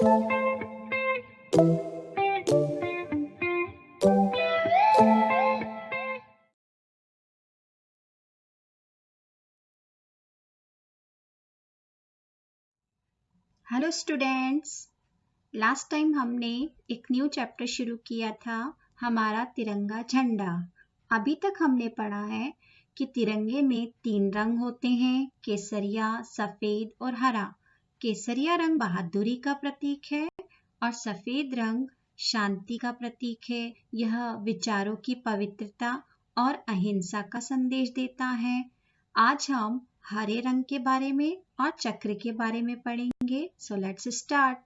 Hello students, last time हमने एक new chapter शुरू किया था, हमारा तिरंगा झंडा। अभी तक हमने पढ़ा है कि तिरंगे में 3 रंग होते हैं, केसरिया, सफेद और हरा। केसरिया रंग बहादुरी का प्रतीक है और सफेद रंग शांति का प्रतीक है। यह विचारों की पवित्रता और अहिंसा का संदेश देता है। आज हम हरे रंग के बारे में और चक्र के बारे में पढ़ेंगे। So let's start.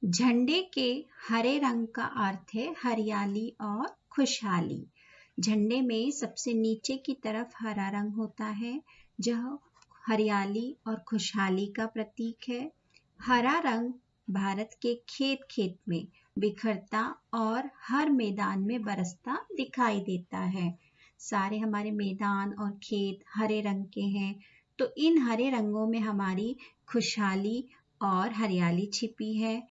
झंडे के हरे रंग का अर्थ है हरियाली और खुशहाली। झंडे में सबसे नीचे की तरफ हरा रंग होता है, जो हरियाली और खुशहाली का प्रतीक है। हरा रंग भारत के खेत खेत में बिखरता और हर मैदान में बरसता दिखाई देता है। सारे हमारे मैदान और खेत हरे रंग के हैं, तो इन हरे रंगों में हमारी खुशहाली और हरियाली छिपी है।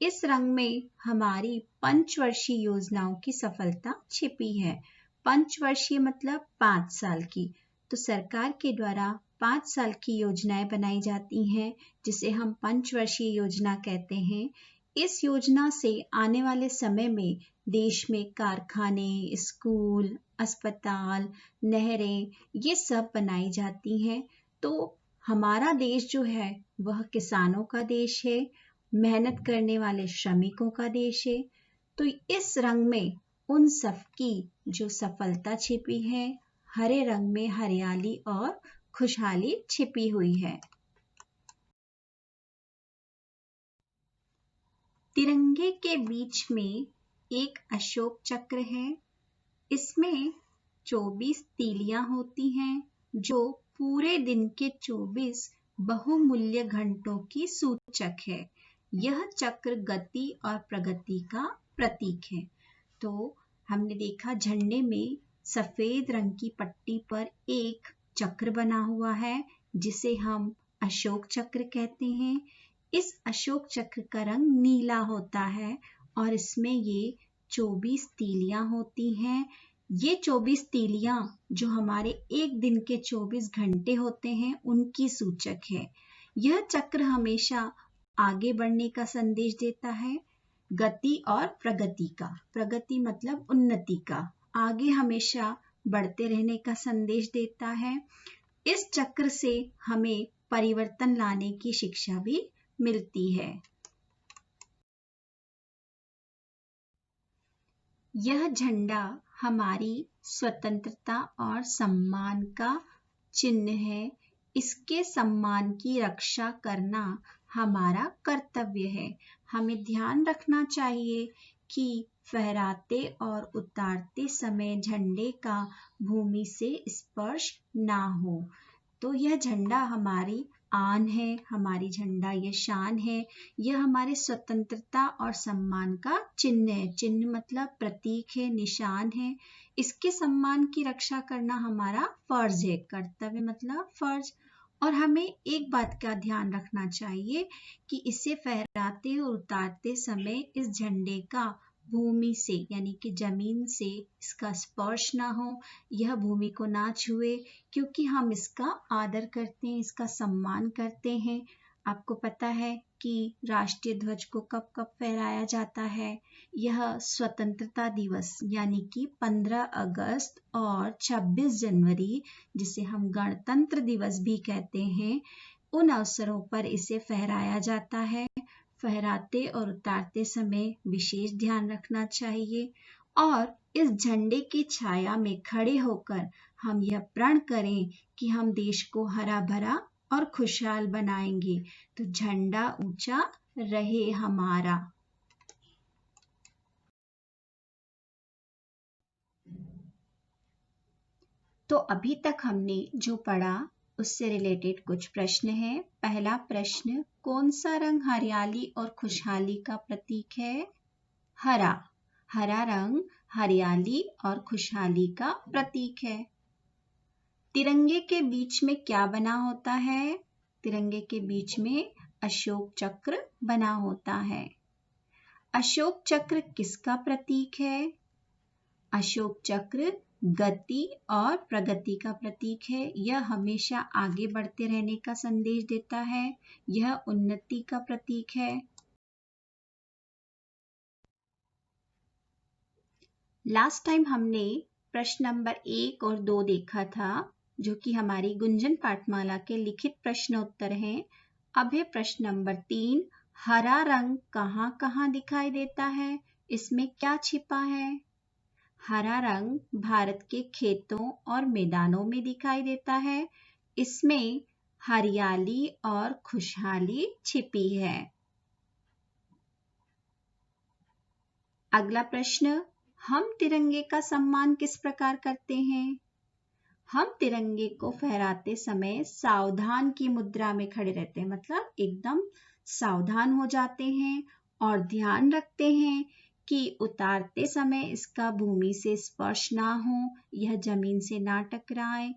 इस रंग में हमारी पंचवर्षीय योजनाओं की सफलता छिपी है। पंचवर्षीय मतलब 5 साल की। तो सरकार के द्वारा 5 साल की योजनाएं बनाई जाती हैं, जिसे हम पंचवर्षीय योजना कहते हैं। इस योजना से आने वाले समय में देश में कारखाने, स्कूल, अस्पताल, नहरें ये सब बनाई जाती हैं। तो हमारा देश जो है वह किसानों का देश है, मेहनत करने वाले श्रमिकों का देश है। तो इस रंग में उन सब की जो सफलता छिपी है, हरे रंग में हरियाली और खुशहाली छिपी हुई है। तिरंगे के बीच में एक अशोक चक्र है। इसमें 24 तीलियां होती हैं, जो पूरे दिन के 24 बहुमूल्य घंटों की सूचक है। यह चक्र गति और प्रगति का प्रतीक है। तो हमने देखा झंडे में सफेद रंग की पट्टी पर एक चक्र बना हुआ है, जिसे हम अशोक चक्र कहते हैं। इस अशोक चक्र का रंग नीला होता है और इसमें ये 24 तीलियां होती हैं। ये 24 तीलियां जो हमारे एक दिन के 24 घंटे होते हैं, उनकी सूचक है। यह चक्र हमेशा आगे बढ़ने का संदेश देता है, गति और प्रगति का। प्रगति मतलब उन्नति का, आगे हमेशा बढ़ते रहने का संदेश देता है। इस चक्र से हमें परिवर्तन लाने की शिक्षा भी मिलती है। यह झंडा हमारी स्वतंत्रता और सम्मान का चिन्ह है। इसके सम्मान की रक्षा करना हमारा कर्तव्य है। हमें ध्यान रखना चाहिए कि फहराते और उतारते समय झंडे का भूमि से स्पर्श ना हो। तो यह झंडा हमारी आन है, हमारी झंडा ये शान है। यह हमारे स्वतंत्रता और सम्मान का चिन्ह है। चिन्ह मतलब प्रतीक है, निशान है। इसके सम्मान की रक्षा करना हमारा फर्ज है। कर्तव्य मतलब फर्ज। और हमें एक बात का ध्यान रखना चाहिए कि इसे फहराते और उतारते समय इस झंडे का भूमि से यानी कि जमीन से इसका स्पर्श ना हो, यह भूमि को ना छुए, क्योंकि हम इसका आदर करते हैं, इसका सम्मान करते हैं। आपको पता है कि राष्ट्रीय ध्वज को कब कब फहराया जाता है? यह स्वतंत्रता दिवस यानी कि 15 अगस्त और 26 जनवरी, जिसे हम गणतंत्र दिवस भी कहते हैं, उन अवसरों पर इसे फहराया जाता है। फहराते और उतारते समय विशेष ध्यान रखना चाहिए और इस झंडे की छाया में खड़े होकर हम यह प्रण करें कि हम देश को हरा भरा और खुशहाल बनाएंगे। तो झंडा ऊंचा रहे हमारा। तो अभी तक हमने जो पढ़ा उससे रिलेटेड कुछ प्रश्न हैं। पहला प्रश्न, कौन सा रंग हरियाली और खुशहाली का प्रतीक है? हरा। हरा रंग हरियाली और खुशहाली का प्रतीक है। तिरंगे के बीच में क्या बना होता है? तिरंगे के बीच में अशोक चक्र बना होता है। अशोक चक्र किसका प्रतीक है? अशोक चक्र गति और प्रगति का प्रतीक है। यह हमेशा आगे बढ़ते रहने का संदेश देता है। यह उन्नति का प्रतीक है। लास्ट टाइम हमने प्रश्न नंबर 1 और 2 देखा था, जो कि हमारी गुंजन पाठमाला के लिखित प्रश्न उत्तर हैं। अब है प्रश्न नंबर 3, हरा रंग कहाँ कहाँ दिखाई देता है? इसमें क्या छिपा है? हरा रंग भारत के खेतों और मैदानों में दिखाई देता है। इसमें हरियाली और खुशहाली छिपी है। अगला प्रश्न, हम तिरंगे का सम्मान किस प्रकार करते हैं? हम तिरंगे को फहराते समय सावधान की मुद्रा में खड़े रहते हैं, मतलब एकदम सावधान हो जाते हैं और ध्यान रखते हैं कि उतारते समय इसका भूमि से स्पर्श ना हो, यह जमीन से ना टकराए,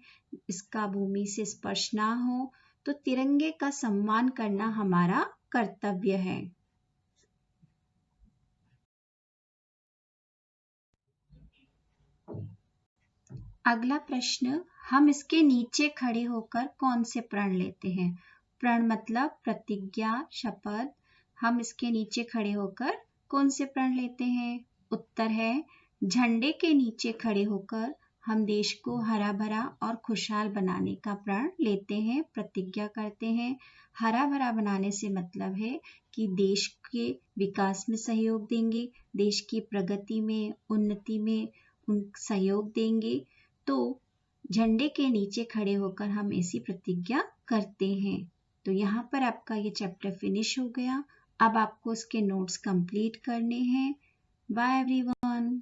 इसका भूमि से स्पर्श ना हो। तो तिरंगे का सम्मान करना हमारा कर्तव्य है। अगला प्रश्न, हम इसके नीचे खड़े होकर कौन से प्रण लेते हैं? प्रण मतलब प्रतिज्ञा, शपथ। हम इसके नीचे खड़े होकर कौन से प्रण लेते हैं? उत्तर है झंडे के नीचे खड़े होकर हम देश को हरा भरा और खुशहाल बनाने का प्रण लेते हैं, प्रतिज्ञा करते हैं। हरा भरा बनाने से मतलब है कि देश के विकास में सहयोग देंगे, देश की प्रगति में, उन्नति में सहयोग देंगे। तो झंडे के नीचे खड़े होकर हम ऐसी प्रतिज्ञा करते हैं। तो यहाँ पर आपका ये चैप्टर फिनिश हो गया। अब आपको इसके नोट्स कंप्लीट करने हैं। Bye everyone.